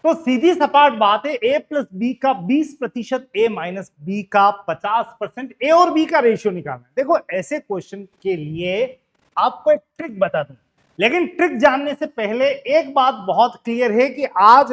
तो सीधी सपाट बात है, ए प्लस बी का 20%, ए माइनस बी का 50%, ए और बी का रेशियो निकालना है। देखो ऐसे क्वेश्चन के लिए आपको एक ट्रिक बता दूं, लेकिन ट्रिक जानने से पहले एक बात बहुत क्लियर है कि आज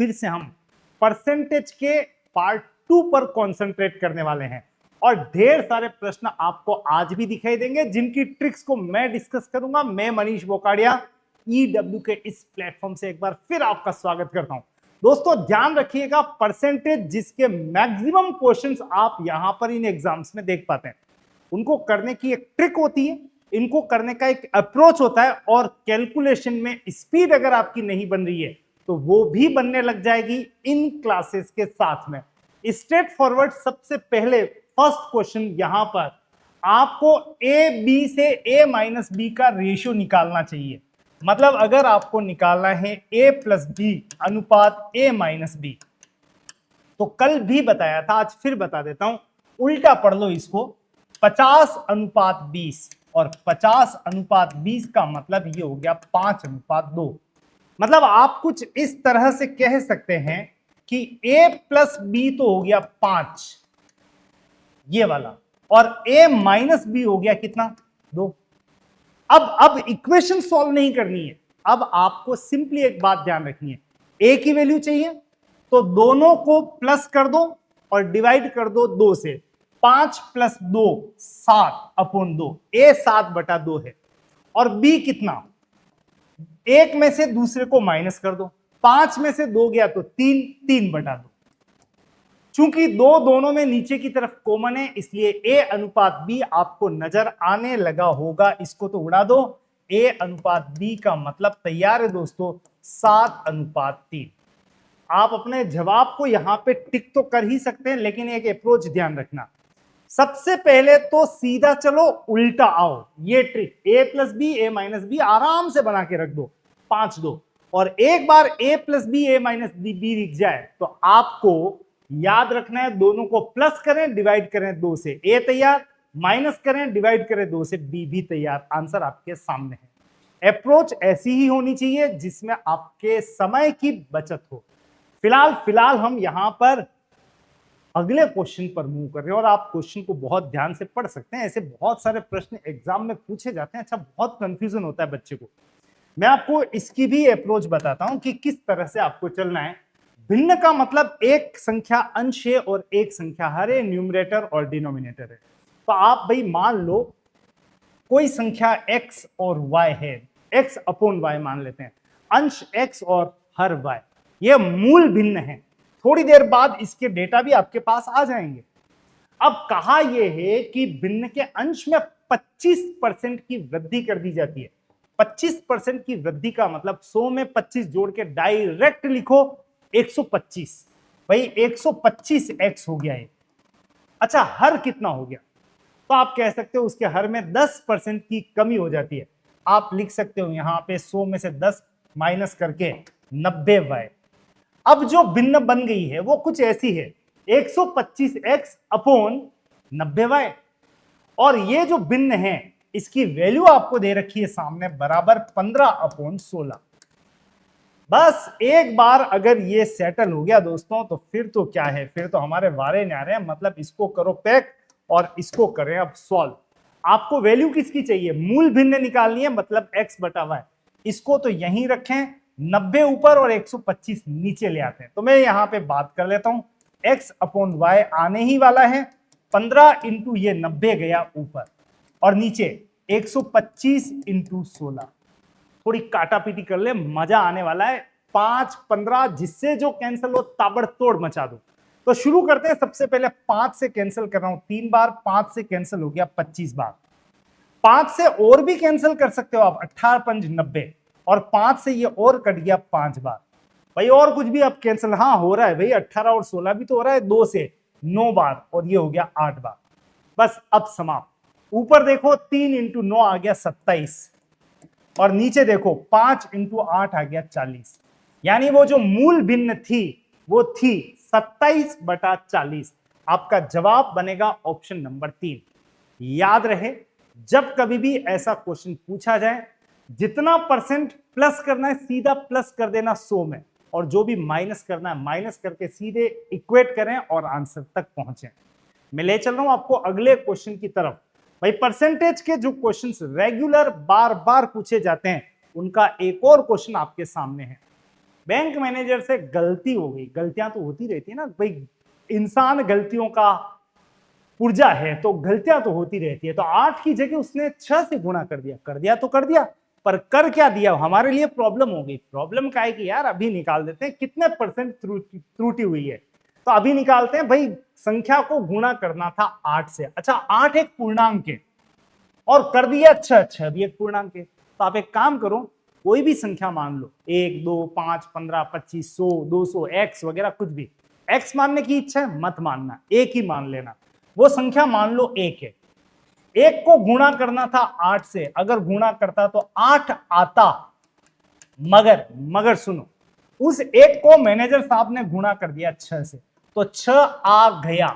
फिर से हम परसेंटेज के पार्ट 2 पर कंसंट्रेट करने वाले हैं और ढेर सारे प्रश्न आपको आज भी दिखाई देंगे जिनकी ट्रिक्स को मैं डिस्कस करूंगा। मैं मनीष बोकाडिया ईडब्ल्यू के इस प्लेटफॉर्म से एक बार फिर आपका स्वागत करता हूं। दोस्तों ध्यान रखिएगा, परसेंटेज जिसके मैक्सिमम क्वेश्चंस आप यहां पर इन एग्जाम्स में देख पाते हैं, उनको करने की एक ट्रिक होती है, इनको करने का एक अप्रोच होता है और कैलकुलेशन में स्पीड अगर आपकी नहीं बन रही है तो वो भी बनने लग जाएगी इन क्लासेस के साथ में। स्ट्रेट फॉरवर्ड सबसे पहले फर्स्ट क्वेश्चन यहां पर आपको ए बी से ए माइनस बी का रेशियो निकालना चाहिए। मतलब अगर आपको निकालना है ए प्लस बी अनुपात ए माइनस बी, तो कल भी बताया था, आज फिर बता देता हूं, उल्टा पढ़ लो इसको। 50:20 और 50:20 का मतलब ये हो गया 5:2। मतलब आप कुछ इस तरह से कह सकते हैं कि a प्लस बी तो हो गया 5, ये वाला, और a माइनस बी हो गया कितना, 2। अब इक्वेशन सॉल्व नहीं करनी है, अब आपको सिंपली एक बात ध्यान रखनी है, a की वैल्यू चाहिए तो दोनों को प्लस कर दो और डिवाइड कर दो 2 से। 5 + 2 7/2, a 7/2 है। और b कितना, एक में से दूसरे को माइनस कर दो, 5 में से 2 गया तो 3, 3/2। चूंकि दो दोनों में नीचे की तरफ कॉमन है इसलिए a अनुपात b आपको नजर आने लगा होगा, इसको तो उड़ा दो। a अनुपात b का मतलब तैयार है दोस्तों, 7:3। आप अपने जवाब को यहां पे टिक तो कर ही सकते हैं, लेकिन एक अप्रोच ध्यान रखना, सबसे पहले तो सीधा चलो उल्टा आओ। ये trick a plus B A minus B आराम से बना के रख दो, 5-2। और एक बार a plus B A minus B दिख जाए तो आपको याद रखना है, दोनों को प्लस करें डिवाइड करें 2 से, a तैयार, माइनस करें डिवाइड करें 2 से, b भी तैयार। आंसर आपके सामने है। अप्रोच ऐसी ही होनी चाहिए जिसमें आपके समय की बचत हो। फिलहाल हम यहां पर अगले क्वेश्चन पर मूव कर रहे हैं और आप क्वेश्चन को बहुत ध्यान से पढ़ सकते हैं। ऐसे बहुत सारे प्रश्न एग्जाम में पूछे जाते हैं, अच्छा बहुत कंफ्यूजन होता है बच्चे को। मैं आपको इसकी भी अप्रोच बताता हूं कि किस तरह से आपको चलना है। भिन्न का मतलब एक संख्या अंश है और एक संख्या हर है, न्यूमरेटर और डिनोमिनेटर है। तो आप भाई मान लो कोई संख्या x और y है, x/y मान लेते हैं, अंश x और हर y, ये मूल भिन्न है। थोड़ी देर बाद इसके डेटा भी आपके पास आ जाएंगे। अब कहा यह है कि भिन्न के अंश में 25% की वृद्धि कर दी जाती है। 25% की वृद्धि का मतलब 100 में 25 जोड़ के डायरेक्ट लिखो 125। भाई 125x हो गया है। अच्छा हर कितना हो गया, तो आप कह सकते हो उसके हर में 10% की कमी हो जाती है। आप लिख सकते हो यहां पे 100 में से 10 माइनस करके 90y। अब जो भिन्न बन गई है वो कुछ ऐसी है, 125x/90y। और ये जो भिन्न है इसकी वैल्यू आपको दे रखी है सामने, बराबर 15/16। बस एक बार अगर ये सेटल हो गया दोस्तों तो फिर तो क्या है, फिर तो हमारे वारे न्यारे हैं। मतलब इसको करो पैक और इसको करें अब सॉल्व। आपको वैल्यू किसकी चाहिए, मूल भिन्न निकालनी है, मतलब x/y। इसको तो यहीं रखें, 90 ऊपर और 125 नीचे ले आते हैं। तो मैं यहां पे बात कर लेता हूं, x/y आने ही वाला है, 15 इंटू ये 90 गया ऊपर और नीचे 125 इंटू 16। थोड़ी काटा पीटी कर ले, मजा आने वाला है। 5, 15 जिससे जो कैंसिल हो ताबड़तोड़ मचा दो। तो शुरू करते हैं। सबसे पहले 5 से कैंसिल कर रहा हूं 3 बार, 5 से कैंसिल हो गया 25 बार। 5 से और भी कैंसिल कर सकते हो आप, 18×5 90, और 5 से ये और कट गया 5 बार। भाई और कुछ भी अब कैंसिल, हाँ हो रहा है भाई, 18 और 16 भी तो हो रहा है, 2 से 9 बार और ये हो गया 8 बार। बस अब समाप्त। ऊपर देखो 3 इंटू 9 आ गया 27 और नीचे देखो 5 इंटू 8 आ गया 40। यानी वो जो मूल भिन्न थी वो थी 27/40। आपका जवाब बनेगा ऑप्शन नंबर 3। याद रहे, जब कभी भी ऐसा क्वेश्चन पूछा जाए, जितना परसेंट प्लस करना है सीधा प्लस कर देना 100 में, और जो भी माइनस करना है माइनस करके सीधे इक्वेट करें और आंसर तक पहुंचे। मैं ले चल रहा हूं आपको अगले क्वेश्चन की तरफ। भाई परसेंटेज के जो क्वेश्चंस रेगुलर बार बार पूछे जाते हैं उनका एक और क्वेश्चन आपके सामने है। बैंक मैनेजर से गलती हो गई, गलतियां तो होती रहती है ना भाई, इंसान गलतियों का पुर्जा है तो गलतियां तो होती रहती है। तो 8 की जगह उसने 6 से गुणा कर दिया तो कर दिया, पर कर क्या दिया हमारे लिए प्रॉब्लम हो गई। प्रॉब्लम क्या है कि यार अभी निकाल देते हैं कितने परसेंट त्रुटि हुई है, तो अभी निकालते हैं। भाई संख्या को गुणा करना था 8 से। अच्छा 8 एक पूर्णांक है और कर दिया 6 भी एक पूर्णांक है। तो आप एक काम करो, कोई भी संख्या मान लो, 1 2 5 15 25 100 200 एक्स वगैरह कुछ भी। एक्स मानने की इच्छा है मत मानना, एक ही मान लेना। वो संख्या मान लो 1 है, 1 को गुणा करना था 8 से, अगर गुणा करता तो 8 आता, मगर सुनो, उस 1 को मैनेजर साहब ने गुणा कर दिया 6 से, तो 6 आ गया।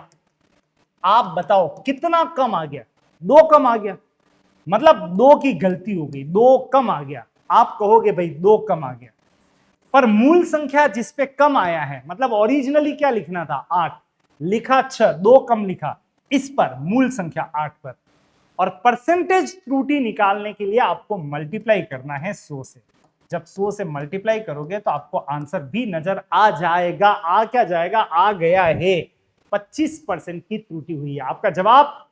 आप बताओ कितना कम आ गया? 2 कम आ गया, मतलब 2 की गलती हो गई, 2 कम आ गया। आप कहोगे भाई 2 कम आ गया, पर मूल संख्या जिसपे कम आया है, मतलब ओरिजिनली क्या लिखना था 8, लिखा 6, 2 कम लिखा, इस पर मूल संख्या 8 पर। और परसेंटेज त्रुटि निकालने के लिए आपको मल्टीप्लाई करना है 100 से। जब 100 से मल्टीप्लाई करोगे तो आपको आंसर भी नजर आ जाएगा। आ क्या जाएगा? आ गया है 25% की त्रुटि हुई है। आपका जवाब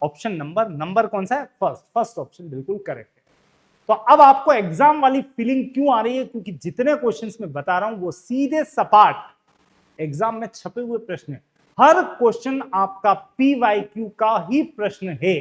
ऑप्शन नंबर कौन सा है? फर्स्ट ऑप्शन बिल्कुल करेक्ट है। तो अब आपको एग्जाम वाली फीलिंग क्यों आ रही है? क्योंकि जितने क्वेश्चंस मैं बता रहा हूं वो सीधे सपाट एग्जाम में छपे हुए प्रश्न है। हर क्वेश्चन आपका PYQ का ही प्रश्न है।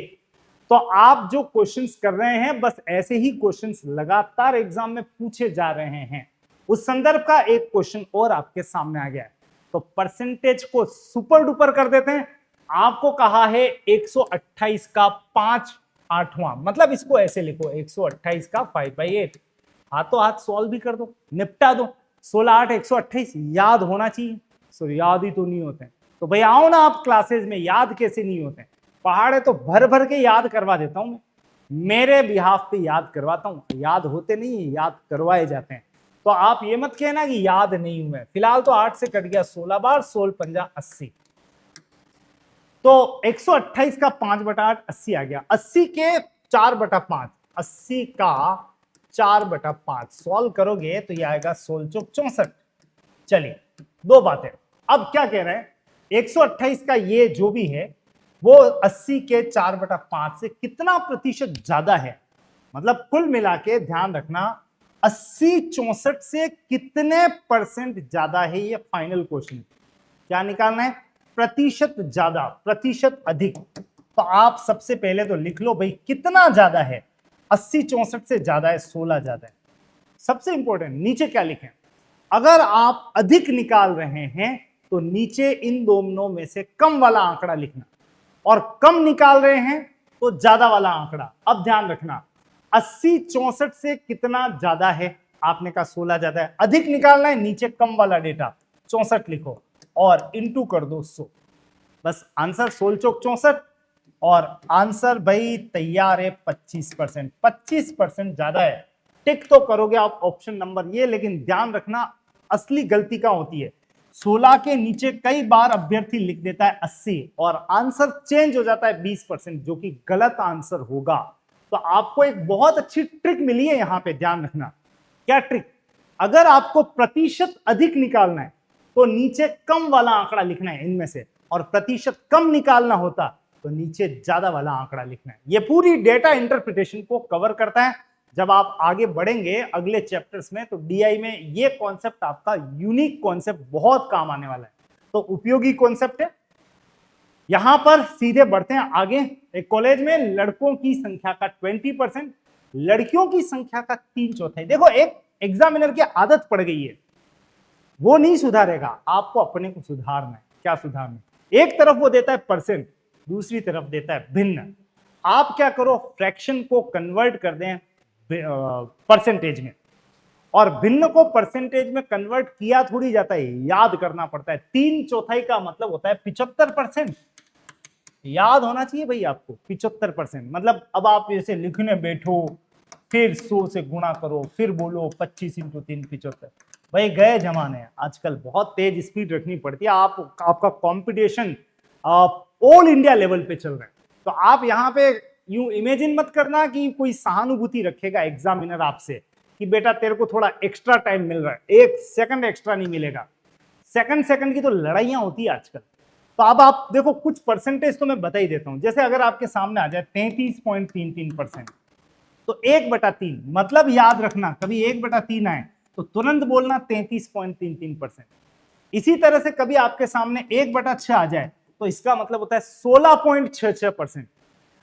तो आप जो क्वेश्चंस कर रहे हैं बस ऐसे ही क्वेश्चंस लगातार एग्जाम में पूछे जा रहे हैं। उस संदर्भ का एक क्वेश्चन और आपके सामने आ गया है। तो परसेंटेज को सुपर डुपर कर देते हैं। आपको कहा है 128 का 5/8, मतलब इसको ऐसे लिखो 128 का 5/8। हाथों हाथ सॉल्व भी कर दो, निपटा दो। 16 8 128 याद होना चाहिए। सो याद ही तो नहीं होते हैं। तो भाई आओ ना आप क्लासेस में, याद कैसे नहीं होते हैं? पहाड़े तो भर भर के याद करवा देता हूं मैं, मेरे बिहाफ पे याद करवाता हूं। याद होते नहीं, याद करवाए जाते हैं। तो आप ये मत कहना कि याद नहीं हुए। फिलहाल तो 8 से कट गया 16 बार, 16 पंजा 80। तो 128 का 5/8 80 आ गया। 80 के 4/5, 80 का 4/5 सॉल्व करोगे तो ये आएगा 16 चौक 64। चलिए दो बातें। अब क्या कह रहे हैं? 128 का ये जो भी है वो 80 के 4/5 से कितना प्रतिशत ज्यादा है? मतलब कुल मिला के ध्यान रखना 80 64 से कितने परसेंट ज्यादा है, ये फाइनल क्वेश्चन। क्या निकालना है? प्रतिशत ज्यादा, प्रतिशत अधिक। तो आप सबसे पहले तो लिख लो भाई कितना ज्यादा है। 80 64 से ज्यादा है, 16 ज्यादा है। सबसे इंपॉर्टेंट नीचे क्या लिखें? अगर आप अधिक निकाल रहे हैं तो नीचे इन दोनों में से कम वाला आंकड़ा लिखना, और कम निकाल रहे हैं तो ज्यादा वाला आंकड़ा। अब ध्यान रखना 80 64 से कितना ज्यादा है? आपने कहा 16 ज्यादा है। अधिक निकालना है, नीचे कम वाला डेटा 64 लिखो और इंटू कर दो 100। बस आंसर 16 चौक 64 और आंसर भाई तैयार है 25%। 25% ज्यादा है। टिक तो करोगे आप ऑप्शन नंबर ये, लेकिन ध्यान रखना असली गलती क्या होती है? 16 के नीचे कई बार अभ्यर्थी लिख देता है 80 और आंसर चेंज हो जाता है 20%, जो कि गलत आंसर होगा। तो आपको एक बहुत अच्छी ट्रिक मिली है यहां पे, ध्यान रखना। क्या ट्रिक? अगर आपको प्रतिशत अधिक निकालना है तो नीचे कम वाला आंकड़ा लिखना है इनमें से, और प्रतिशत कम निकालना होता तो नीचे ज्यादा वाला आंकड़ा लिखना है। यह पूरी डेटा इंटरप्रिटेशन को कवर करता है। जब आप आगे बढ़ेंगे अगले चैप्टर्स में तो डीआई में यह कॉन्सेप्ट आपका यूनिक कॉन्सेप्ट बहुत काम आने वाला है। तो उपयोगी कॉन्सेप्ट है। यहां पर सीधे बढ़ते हैं आगे। एक कॉलेज में लड़कों की संख्या का 20%, लड़कियों की संख्या का 3/4। देखो एक एग्जामिनर की आदत पड़ गई है, वो नहीं सुधारेगा, आपको अपने को सुधारना है। क्या सुधारना है? एक तरफ वो देता है परसेंट, दूसरी तरफ देता है भिन्न। आप क्या करो, फ्रैक्शन को कन्वर्ट कर दें परसेंटेज में, और भिन्न को परसेंटेज में कन्वर्ट किया थोड़ी जाता है, याद करना पड़ता है। 3/4 का मतलब होता है 75%। याद होना चाहिए भाई आपको 75%। मतलब अब आप जैसे लिखने बैठो फिर 100 से गुणा करो, फिर बोलो 25 इंटू 3 75। भाई गए जमाने हैं, आजकल बहुत तेज स्पीड रखनी पड़ती है। आपका कंपटीशन ऑल इंडिया लेवल पे चल रहा है, तो आप यहाँ पे यूं इमेजिन मत करना कि कोई सहानुभूति रखेगा एग्जामिनर आपसे कि बेटा तेरे को थोड़ा एक्स्ट्रा टाइम मिल रहा है, 1 सेकंड एक्स्ट्रा नहीं मिलेगा। सेकंड की तो लड़ाइयां होती है आजकल। तो अब आप देखो, कुछ परसेंटेज तो मैं बता ही देता हूं। जैसे अगर आपके सामने आ जाए 33.33%, तो 1/3, मतलब याद रखना कभी 1/3 आए तो तुरंत बोलना 33.33%। इसी तरह से कभी आपके सामने 1/6 आ जाए तो इसका मतलब होता है 16.66%।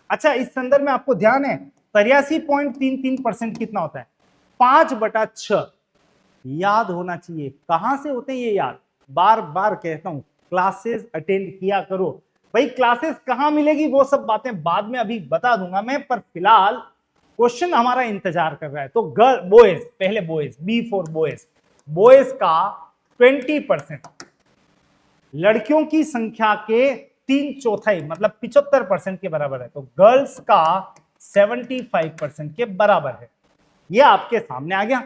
अच्छा, इस संदर्भ में आपको ध्यान है 83.33% कितना होता है? 5/6। याद होना चाहिए। कहां से होते हैं ये याद? बार बार कहता हूं, क्लासेस अटेंड किया करो। भाई क्लासेस कहां मिलेगी वो सब बातें बाद में अभी बता दूंगा मैं, पर फिलहाल क्वेश्चन हमारा इंतजार कर रहा है। तो गर्ल बॉयज, पहले boys, B for boys. Boys का 20%, लड़कियों की संख्या के 3/4 मतलब 75% के बराबर है। तो गर्ल्स का 75% के बराबर है। ये आपके सामने आ गया।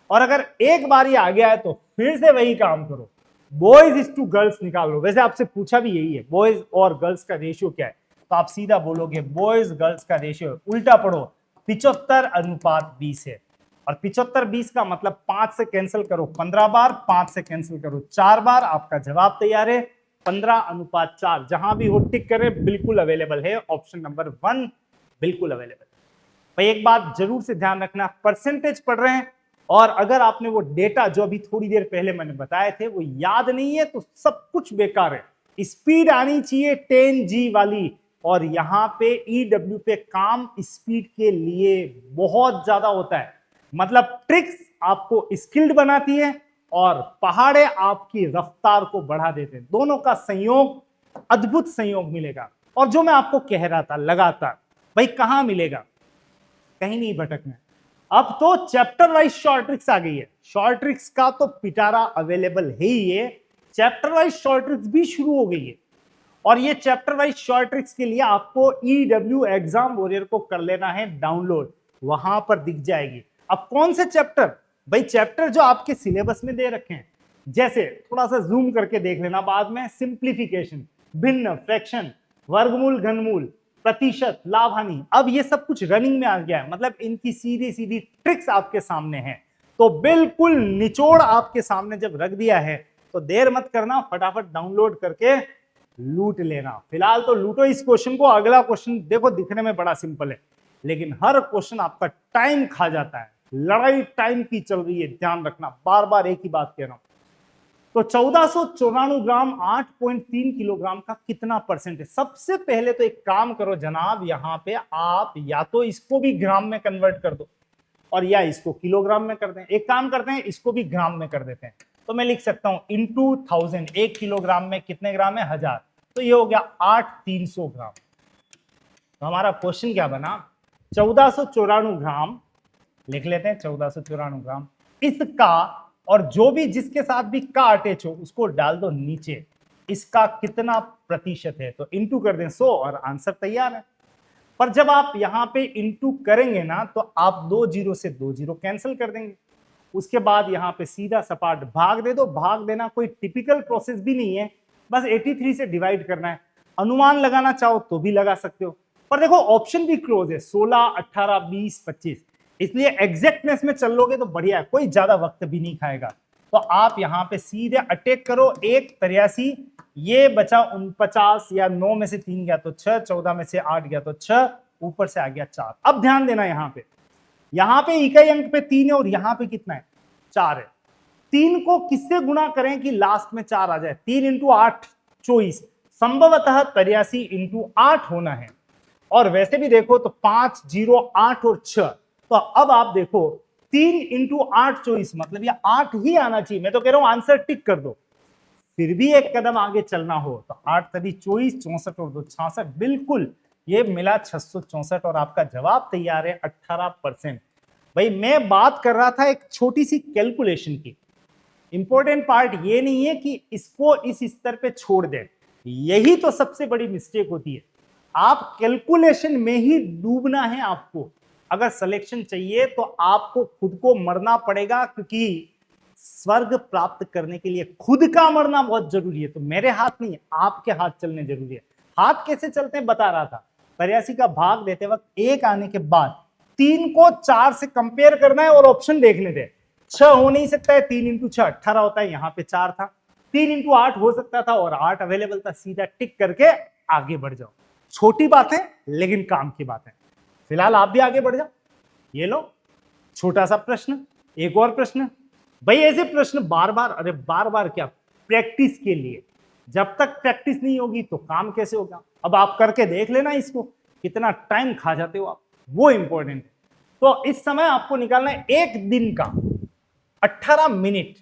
और अगर एक बार ये आ गया है तो फिर से वही काम करो, बॉयज इज टू गर्ल्स निकाल लो। वैसे आपसे पूछा भी यही है, बॉयज और गर्ल्स का रेशियो क्या है, तो आप सीधा बोलोगे बॉयज गर्ल्स का रेशियो, उल्टा पढ़ो, 75:20 है। और 75:20 का मतलब 5 से कैंसिल करो 15 बार, 5 से कैंसिल करो 4 बार, आपका जवाब तैयार है 15:4। जहां भी हो टिक करें, बिल्कुल अवेलेबल है। ऑप्शन नंबर 1 बिल्कुल अवेलेबल। भाई एक बात जरूर से ध्यान रखना, परसेंटेज पढ़ रहे हैं और अगर आपने वो डेटा जो अभी थोड़ी देर पहले मैंने बताए थे वो याद नहीं है तो सब कुछ बेकार है। स्पीड आनी चाहिए 10G वाली, और यहां पे ईडब्ल्यू पे काम स्पीड के लिए बहुत ज्यादा होता है। मतलब ट्रिक्स आपको स्किल्ड बनाती है और पहाड़े आपकी रफ्तार को बढ़ा देते हैं। दोनों का संयोग अद्भुत संयोग मिलेगा। और जो मैं आपको कह रहा था लगातार, भाई कहां मिलेगा, कहीं नहीं भटकना। अब तो चैप्टर वाइज शॉर्ट ट्रिक्स आ गई है। शॉर्ट ट्रिक्स का तो पिटारा अवेलेबल है ही है, चैप्टर वाइज शॉर्ट ट्रिक्स भी शुरू हो गई है। और ये चैप्टर वाइज शॉर्ट ट्रिक्स के लिए आपको ईडब्ल्यू एग्जाम वॉरियर को कर लेना है डाउनलोड, वहां पर दिख जाएगी। अब कौन से चैप्टर? भाई चैप्टर जो आपके सिलेबस में दे रखे हैं, जैसे थोड़ा सा जूम करके देख लेना बाद में, सिंप्लीफिकेशन, भिन्न, फ्रैक्शन, वर्गमूल, घनमूल, प्रतिशत, लाभ हानि। अब ये सब कुछ रनिंग में आ गया है, मतलब इनकी सीधी सीधी ट्रिक्स आपके सामने है। तो बिल्कुल निचोड़ आपके सामने जब रख दिया है तो देर मत करना, फटाफट डाउनलोड करके लूट लेना। फिलहाल तो लूटो इस क्वेश्चन को। अगला क्वेश्चन देखो दिखने में बड़ा सिंपल है, लेकिन हर क्वेश्चन आपका टाइम खा जाता है। लड़ाई टाइम की चल रही है, ध्यान रखना, बार बार एक ही बात कह रहा हूं। तो 1494 ग्राम 8.3 किलोग्राम का कितना परसेंट है? सबसे पहले तो एक काम करो जनाब, यहां पे आप या तो इसको भी ग्राम में कन्वर्ट कर दो और या इसको किलोग्राम में कर दें। एक काम करते हैं, इसको भी ग्राम में कर देते हैं। तो मैं लिख सकता हूं इंटू 1000, 1 किलोग्राम में कितने ग्राम है? 1000। तो ये हो गया 8,300 ग्राम। तो हमारा क्वेश्चन क्या बना? 1494 ग्राम लिख लेते हैं, 1494 ग्राम। इसका, और जो भी जिसके साथ भी का अटैच हो उसको डाल दो नीचे, इसका कितना प्रतिशत है? तो इंटू कर दें 100 और आंसर तैयार है। पर जब आप यहां पे इंटू करेंगे ना तो आप 2 जीरो से 2 जीरो कैंसिल कर देंगे। उसके बाद यहां पे सीधा सपाट भाग दे दो। भाग देना कोई टिपिकल प्रोसेस भी नहीं है, बस 83 से डिवाइड करना है। अनुमान लगाना चाहो तो भी लगा सकते हो, पर देखो ऑप्शन भी क्लोज है, 16, 18, 20, 25, इसलिए एग्जैक्टनेस में चल लोगे तो बढ़िया है, कोई ज्यादा वक्त भी नहीं खाएगा। तो आप यहां पे सीधे अटैक करो। 1,83, ये बचा 49, या 9 में से 3 गया तो 6, 14 में से 8 गया तो 6, ऊपर से आ गया 4। अब ध्यान देना, यहां पे इकाई अंक पे 3 है और यहां पे कितना है? 4 है। 3 को किससे गुणा करें कि लास्ट में 4 आ जाए? 3 इंटू 8 24, संभवतः 83 इंटू 8 होना है। और वैसे भी देखो तो 5, 0, 8 और 6, तो अब आप देखो 3 इंटू 8 24, मतलब ये 8 ही आना चाहिए। मैं तो कह रहा हूं आंसर टिक कर दो। फिर भी एक कदम आगे चलना हो तो 8 तभी 24, 64 और 2 66, बिल्कुल ये मिला 664 और आपका जवाब तैयार है 18%। भाई मैं बात कर रहा था एक छोटी सी कैलकुलेशन की। इंपॉर्टेंट पार्ट ये नहीं है कि इसको इस स्तर पे छोड़ दें, यही तो सबसे बड़ी मिस्टेक होती है। आप कैलकुलेशन में ही डूबना है आपको। अगर सिलेक्शन चाहिए तो आपको खुद को मरना पड़ेगा, क्योंकि स्वर्ग प्राप्त करने के लिए खुद का मरना बहुत जरूरी है। तो मेरे हाथ नहीं, आपके हाथ चलने जरूरी है। हाथ कैसे चलते हैं बता रहा था। 82 का भाग देते वक्त 1 आने के बाद 3 को 4 से कंपेयर करना है और ऑप्शन देख लेते हैं। 6 हो नहीं सकता है, 3 इंटू 6 18 होता है, यहाँ पे 4 था। 3 इंटू 8 हो सकता था और 8 अवेलेबल था, सीधा टिक करके आगे बढ़ जाओ। छोटी बात है लेकिन काम की बात है। फिलहाल आप भी आगे बढ़ जाओ। ये लो छोटा सा प्रश्न, एक और प्रश्न। भाई ऐसे प्रश्न बार बार, अरे बार बार क्या, प्रैक्टिस के लिए। जब तक प्रैक्टिस नहीं होगी तो काम कैसे होगा। अब आप करके देख लेना इसको, कितना टाइम खा जाते हो आप, वो इंपॉर्टेंट है। तो इस समय आपको निकालना है एक दिन का 18 मिनट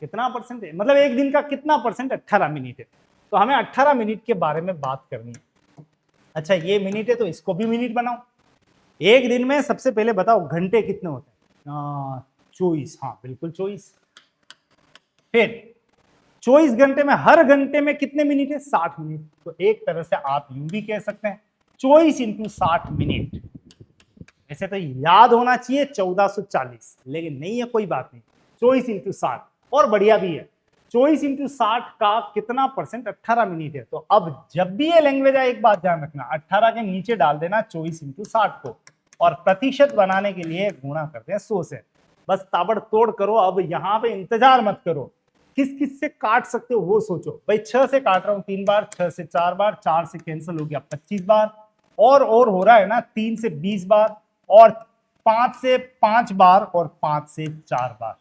कितना परसेंट है, मतलब एक दिन का कितना परसेंट 18 मिनट है। तो हमें 18 मिनट के बारे में बात करनी है। अच्छा ये मिनट है तो इसको भी मिनट बनाओ। एक दिन में सबसे पहले बताओ घंटे कितने होते हैं। 24, हाँ बिल्कुल 24। फिर 24 घंटे में हर घंटे में कितने मिनट है, 60 मिनट। तो एक तरह से आप यूं भी कह सकते हैं 24 इंटू 60 मिनट। ऐसे तो याद होना चाहिए 1440, लेकिन नहीं है, कोई बात नहीं। 24 इंटू 60 और बढ़िया भी है। 24 इंटू 60 का कितना परसेंट, 18 मिनट है। तो अब जब भी ये लैंग्वेज आए एक बात ध्यान रखना, 18 के नीचे डाल देना 24 इंटू 60 को, और प्रतिशत बनाने के लिए गुणा करते हैं 100 से। बस ताबड़तोड़ करो। अब यहाँ पे इंतजार मत करो, किस किस से काट सकते हो वो सोचो। भाई 6 से काट रहा हूं 3 बार, 6 से 4 बार, 4 से कैंसिल हो गया 25 बार, और हो रहा है ना 3 से 20 बार, और 5 से 5 बार, और 5 से 4 बार।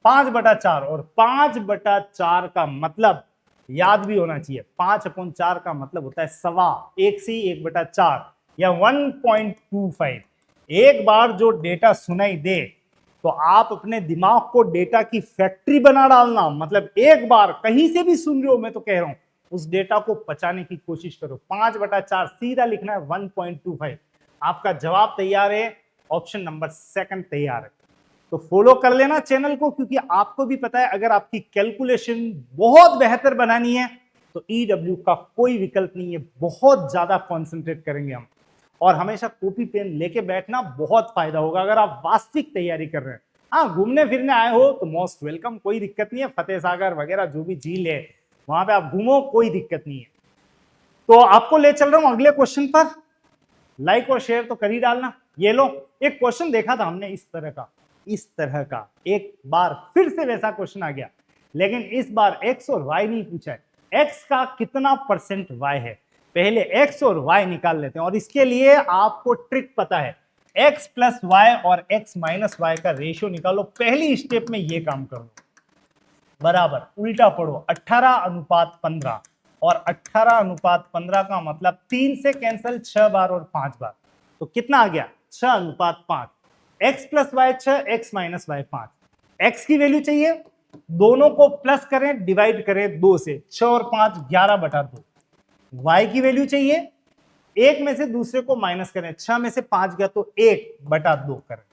5/4, और 5/4 का मतलब याद भी होना चाहिए, 5/4 का मतलब होता है सवा, एक से 1/4 या 1.25। एक बार जो डेटा सुनाई दे तो आप अपने दिमाग को डेटा की फैक्ट्री बना डालना। मतलब एक बार कहीं से भी सुन रहे हो, मैं तो कह रहा हूं उस डेटा को पचाने की कोशिश करो। 5/4 सीधा लिखना है 1.25। आपका जवाब तैयार है, ऑप्शन नंबर 2 तैयार है। तो फॉलो कर लेना चैनल को, क्योंकि आपको भी पता है अगर आपकी कैलकुलेशन बहुत बेहतर बनानी है तो ईडब्ल्यू का कोई विकल्प नहीं है। बहुत ज्यादा कॉन्सेंट्रेट करेंगे हम, और हमेशा कॉपी पेन लेके बैठना, बहुत फायदा होगा अगर आप वास्तविक तैयारी कर रहे हैं। हाँ घूमने फिरने आए हो तो मोस्ट वेलकम, कोई दिक्कत नहीं है। फतेह सागर वगैरह जो भी झील है वहां पे आप घूमो, कोई दिक्कत नहीं है। तो आपको ले चल रहा हूं अगले क्वेश्चन पर। लाइक और शेयर तो कर ही डालना। ये लो एक क्वेश्चन देखा था हमने इस तरह का एक बार फिर से वैसा क्वेश्चन आ गया, लेकिन इस बार एक्स और वाई नहीं पूछा है। एक्स का कितना परसेंट वाई है, पहले एक्स और वाई निकाल लेते हैं। और इसके लिए आपको ट्रिक पता है, एक्स प्लस वाई और एक्स माइनस वाई का रेशियो निकालो। पहली स्टेप में ये काम करो, बराबर उल्टा पढ़ो। 18:15, और 18:15 का मतलब 3 से कैंसिल 6 बार और 5 बार, तो कितना आ गया 6:5। X plus Y 6, X minus Y 5। X की वैल्यू चाहिए, दोनों को प्लस करें, डिवाइड करें 2 से, 6 और 5 11/2। वाई की वैल्यू चाहिए, एक में से दूसरे को माइनस करें, 6 में से 5 गया तो 1/2 करें।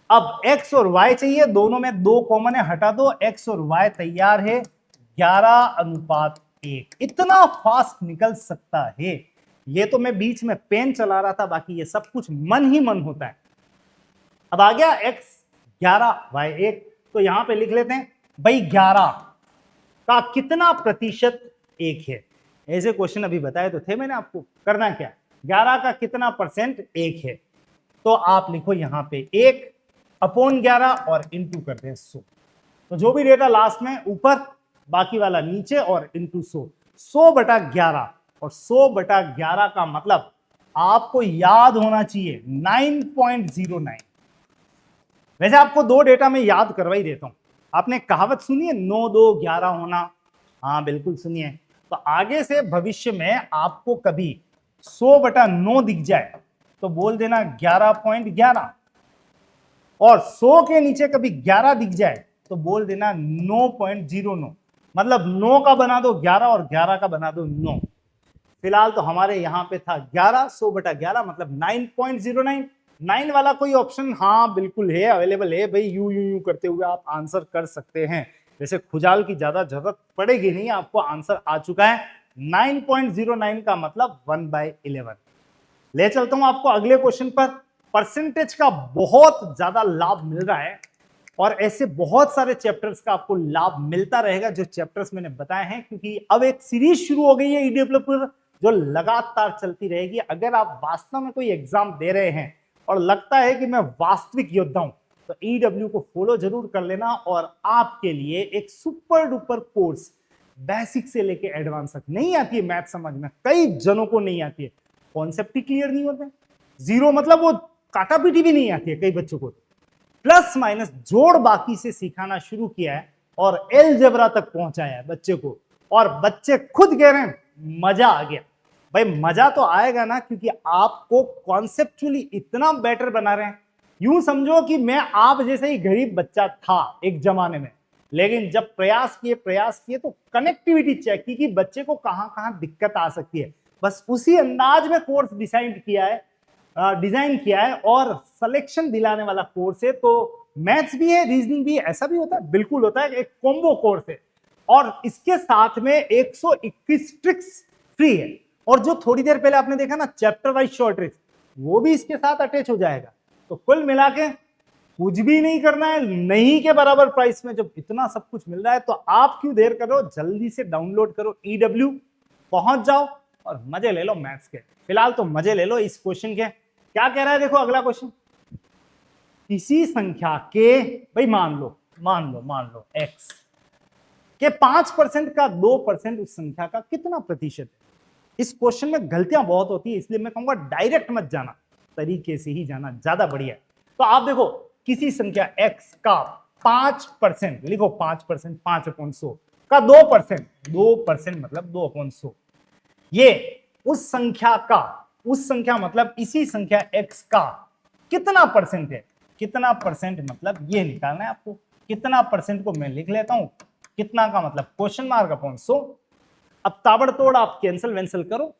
अब x और y चाहिए, दोनों में 2 कॉमन है, हटा दो, x और y तैयार है 11:1। इतना फास्ट निकल सकता है। ये तो मैं बीच में पेन चला रहा था, बाकी ये सब कुछ मन ही मन होता है। अब आ गया x 11 y 1, तो यहां पे लिख लेते हैं भाई 11 का कितना प्रतिशत 1 है। ऐसे क्वेश्चन अभी बताए तो थे मैंने आपको। करना क्या, 11 का कितना परसेंट 1 है, तो आप लिखो यहां पे 1/11 और इंटू करते हैं 100। तो जो भी डेटा लास्ट में ऊपर, बाकी वाला नीचे, और इंटू 100। 100/11, और 100/11 का मतलब आपको याद होना चाहिए 9.09। वैसे आपको 2 डेटा में याद करवा ही देता हूं। आपने कहावत सुनी है 9 2 11 होना, हाँ बिल्कुल सुनिए। तो आगे से भविष्य में आपको कभी 100/9 दिख जाए तो बोल देना 11.11, और 100 के नीचे कभी 11 दिख जाए तो बोल देना 9.09। मतलब 9 का बना दो 11 और 11 का बना दो 9। फिलहाल तो हमारे यहां पे था 11, 100/11 मतलब 9.09। 9 वाला कोई ऑप्शन, हाँ बिल्कुल है, अवेलेबल है भाई। यू यू यू करते हुए आप आंसर कर सकते हैं। वैसे खुजाल की ज्यादा जरूरत पड़ेगी नहीं, आपको आंसर आ चुका है। 9.09 का मतलब 1/11। ले चलता हूं आपको अगले क्वेश्चन पर। परसेंटेज का बहुत ज्यादा लाभ मिल रहा है और ऐसे बहुत सारे चैप्टर्स का आपको लाभ मिलता रहेगा जो चैप्टर्स मैंने बताए हैं, क्योंकि अब एक सीरीज शुरू हो गई है ईडब्ल्यू पर जो लगातार चलती रहेगी। अगर आप वास्तव में कोई एग्जाम दे रहे हैं और लगता है कि मैं वास्तविक योद्धा हूं तो ईडब्ल्यू को फॉलो जरूर कर लेना और आपके लिए एक सुपर डुपर कोर्स बेसिक से लेके एडवांस तक। नहीं आती है मैथ समझ में, कई जनों को नहीं आती है, कॉन्सेप्ट ही क्लियर नहीं होते, जीरो मतलब वो काटा पीटी भी नहीं आती है कई बच्चों को, प्लस माइनस जोड़ बाकी से सिखाना शुरू किया है और अलजेब्रा तक पहुंचाया है बच्चे को, और बच्चे खुद कह रहे हैं मजा आ गया। भाई मजा तो आएगा ना, क्योंकि आपको कॉन्सेप्चुअली इतना बेटर बना रहे हैं। यूं समझो कि मैं आप जैसे ही गरीब बच्चा था एक जमाने में, लेकिन जब प्रयास किए तो कनेक्टिविटी चेक की कि बच्चे को कहां कहां दिक्कत आ सकती है, बस उसी अंदाज में कोर्स डिजाइन किया है और सिलेक्शन दिलाने वाला कोर्स है। तो मैथ्स भी है, रीजनिंग भी है, ऐसा भी होता है, बिल्कुल होता है, एक कॉम्बो कोर्स है और इसके साथ में 121 ट्रिक्स फ्री है। और जो थोड़ी देर पहले आपने देखा ना चैप्टर वाइज शॉर्ट ट्रिक्स, वो भी इसके साथ अटैच हो जाएगा। तो कुल मिला के कुछ भी नहीं करना है, नहीं के बराबर प्राइस में जब इतना सब कुछ मिल रहा है तो आप क्यों देर करो, जल्दी से डाउनलोड करो ईडब्ल्यू, पहुंच जाओ और मजे ले लो मैथ्स के। फिलहाल तो मजे ले लो इस क्वेश्चन के। क्या कह रहा है देखो अगला क्वेश्चन, किसी संख्या के, भाई मान लो x के 5% का 2% उस संख्या का कितना प्रतिशत है। इस क्वेश्चन में गलतियां बहुत होती है, इसलिए मैं कहूंगा डायरेक्ट मत जाना, तरीके से ही जाना ज्यादा बढ़िया है। तो आप देखो किसी संख्या x का 5%, लिखो 5%, 5/100 का 2% मतलब 2/100, ये उस संख्या मतलब इसी संख्या x का कितना परसेंट है। कितना परसेंट मतलब ये निकालना है आपको, कितना परसेंट को मैं लिख लेता हूं, कितना का मतलब क्वेश्चन मार्क अपॉन 100। अब ताबड़तोड़ आप कैंसिल करो,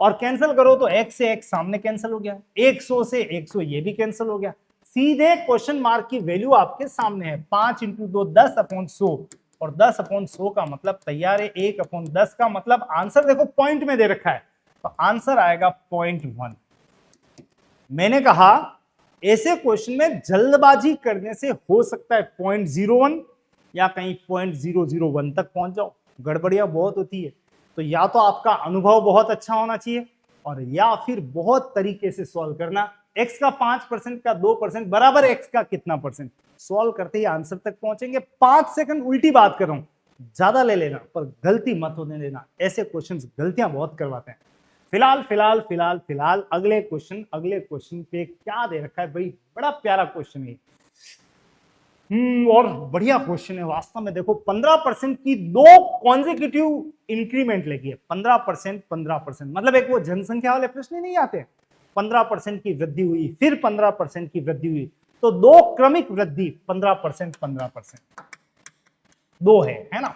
और कैंसिल करो तो x से x सामने कैंसिल हो गया, 100 से 100 ये भी कैंसिल हो गया, सीधे क्वेश्चन मार्क की वैल्यू आपके सामने है, 5 × 2 10/100, और 10/100 का मतलब तैयार है, 1/10 का मतलब आंसर देखो पॉइंट में दे रखा है, तो आंसर आएगा 0.1। मैंने कहा ऐसे क्वेश्चन में जल्दबाजी करने से हो सकता है 0.01 या कहीं 0.001 तक पहुंच जाओ, गड़बड़ियां बहुत होती है। तो या तो आपका अनुभव बहुत अच्छा होना चाहिए और या फिर बहुत तरीके से सॉल्व करना। x का 5% का 2% बराबर x का कितना परसेंट, सॉल्व करते ही आंसर तक पहुंचेंगे। 5 सेकंड उल्टी बात कर रहा हूं, ज्यादा ले लेना पर गलती मत होने देना, ऐसे क्वेश्चंस गलतियां बहुत करवाते हैं। फिलहाल अगले क्वेश्चन पे क्या दे रखा है भाई, बड़ा प्यारा क्वेश्चन है और बढ़िया क्वेश्चन है वास्तव में। देखो 15% की 2 कॉन्सेक्यूटिव इंक्रीमेंट लगी है, 15% मतलब एक वो जनसंख्या वाले प्रश्न नहीं आते, 15% की वृद्धि हुई फिर 15% की वृद्धि हुई, तो 2 क्रमिक वृद्धि 15%, 2 है ना।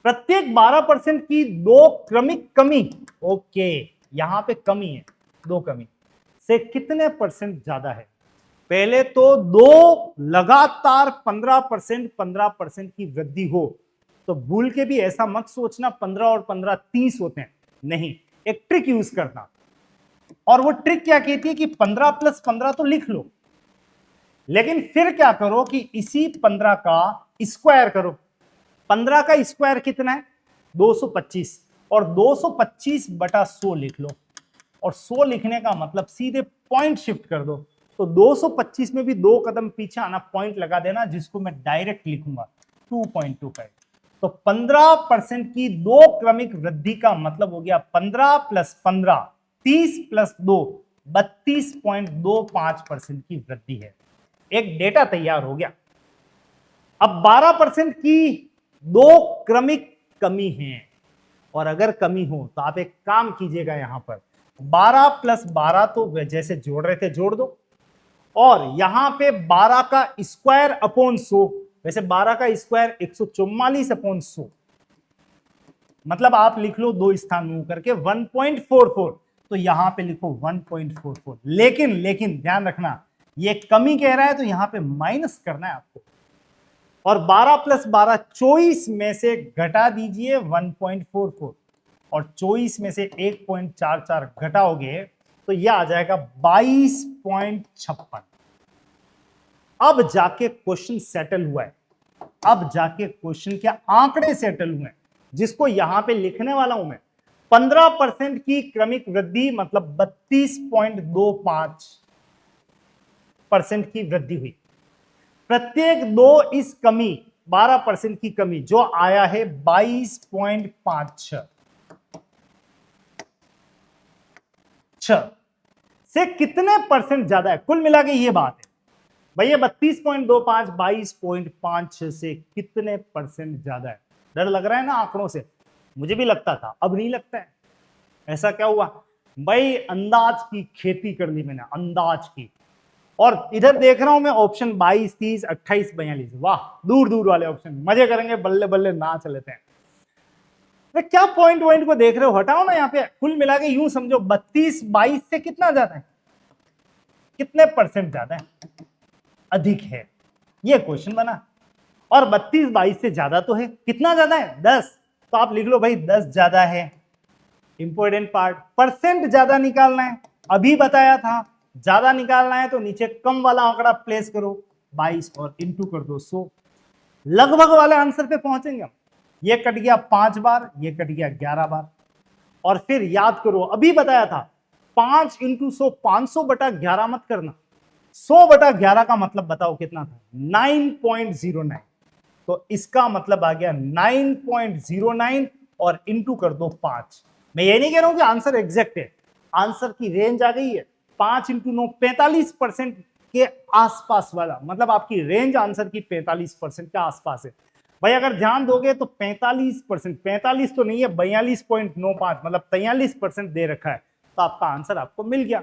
प्रत्येक 12% की 2 क्रमिक कमी, ओके यहां पे कमी है, 2 कमी से कितने परसेंट ज्यादा है। पहले तो 2 लगातार 15% की वृद्धि हो तो भूल के भी ऐसा मत सोचना 15 और 15 30 होते हैं, नहीं, एक ट्रिक यूज करना, और वो ट्रिक क्या कहती है कि 15 + 15 तो लिख लो, लेकिन फिर क्या करो कि इसी 15 का स्क्वायर करो। 15 का स्क्वायर कितना है 225, और 225/100 लिख लो, और 100 लिखने का मतलब सीधे पॉइंट शिफ्ट कर दो, तो 225 में भी 2 कदम पीछे आना, पॉइंट लगा देना, जिसको मैं डायरेक्ट लिखूंगा 2.25। तो 15% की 2 क्रमिक वृद्धि का मतलब हो गया 15 + 15 30 + 2 32.25% की वृद्धि है। एक डेटा तैयार हो गया। अब 12% की 2 क्रमिक कमी है, और अगर कमी हो तो आप एक काम कीजिएगा, यहां पर 12 + 12 तो जैसे जोड़ रहे थे जोड़ दो, और यहां पे 12 का स्क्वायर अपॉन 100, वैसे 12 का स्क्वायर 144/100, मतलब आप लिख लो 2 स्थान मूव करके 1.44, तो यहां पे लिखो 1.44। लेकिन ध्यान रखना ये कमी कह रहा है तो यहां पे माइनस करना है आपको, और 12 + 12 24 में से घटा दीजिए 1.44, और 24 में से 1.44 घटाओगे तो यह आ जाएगा 22.56। अब जाके क्वेश्चन सेटल हुआ है, अब जाके क्वेश्चन के आंकड़े सेटल हुए हैं, जिसको यहां पे लिखने वाला हूं मैं। 15% की क्रमिक वृद्धि मतलब 32.25% की वृद्धि हुई। प्रत्येक दो इस कमी 12% की कमी जो आया है 22.56 से कितने परसेंट ज्यादा है। कुल मिला के ये बात है भैया 32.25 22.56 से कितने परसेंट ज्यादा है। डर लग रहा है ना आंकड़ों से, मुझे भी लगता था, अब नहीं लगता है। ऐसा क्या हुआ भाई, अंदाज की खेती कर ली मैंने, अंदाज की। और इधर देख रहा हूं मैं ऑप्शन 22 30 28 42, वाह दूर दूर वाले ऑप्शन, मजे करेंगे, बल्ले बल्ले नाच लेते हैं। क्या पॉइंट को देख रहे हो, हटाओ ना यहाँ पे। कुल मिला के यूं समझो 32 22 से कितना ज्यादा है, कितने परसेंट ज्यादा है, अधिक है, ये क्वेश्चन बना। और 32 22 से ज्यादा तो है, कितना ज्यादा है 10, तो आप लिख लो भाई 10 ज्यादा है। इंपॉर्टेंट पार्ट, परसेंट ज्यादा निकालना है, अभी बताया था। ज्यादा निकालना है तो नीचे कम वाला आंकड़ा प्लेस करो 22 और इंटू कर दो 100, लगभग वाले आंसर पे पहुंचेंगे हम। ये कट गया 5 बार, ये कट गया 11 बार। और फिर याद करो, अभी बताया था 5 इंटू 100, 500/11 मत करना, 100/11 का मतलब बताओ कितना था, 9.09। तो इसका मतलब आ गया 9.09 और इंटू कर दो 5। मैं ये नहीं कह रहा हूं कि आंसर एग्जैक्ट है, आंसर की रेंज आ गई है 5 इंटू 9, 45% के आसपास वाला, मतलब आपकी रेंज आंसर की 45% के आसपास है। भाई अगर ध्यान दोगे तो 45%, 45 तो नहीं है, 42.95 मतलब 43% दे रखा है, तो आपका आंसर आपको मिल गया।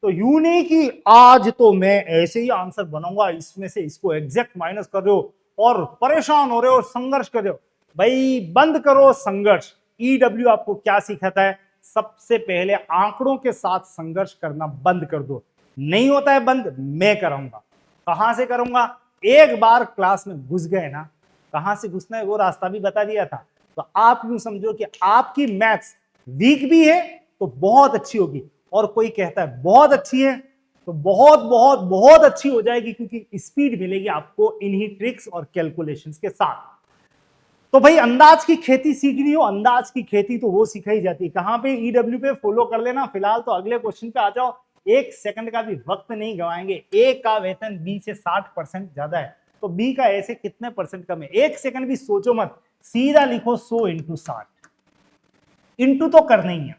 तो यूं नहीं कि आज तो मैं ऐसे ही आंसर बनाऊंगा, इसमें से इसको एग्जैक्ट माइनस कर रहे हो और परेशान हो रहे हो और संघर्ष कर रहे हो। भाई बंद करो संघर्ष। ईडब्ल्यू आपको क्या सिखाता है, सबसे पहले आंकड़ों के साथ संघर्ष करना बंद कर दो। नहीं होता है बंद, मैं कराऊंगा। कहां से करूंगा, एक बार क्लास में घुस गए ना, कहां से घुसना है वो रास्ता भी बता दिया था। तो आप यूं समझो कि आपकी मैथ्स वीक भी है तो बहुत अच्छी होगी, और कोई कहता है बहुत अच्छी है तो बहुत बहुत बहुत अच्छी हो जाएगी, क्योंकि स्पीड मिलेगी आपको इन्हीं ट्रिक्स और कैलकुलेशंस के साथ। तो भाई अंदाज की खेती सीखनी हो, अंदाज की खेती तो वो सिखाई जाती है कहां पे, ईडब्ल्यू पे फॉलो कर लेना। फिलहाल तो अगले क्वेश्चन पे आ जाओ, एक सेकंड का भी वक्त नहीं गवाएंगे। ए का वेतन बी से 60% ज्यादा है, तो बी का ऐसे कितने परसेंट कम है, एक सेकंड भी सोचो मत, सीधा लिखो 100 इंटू 60, इंटू तो करना ही है।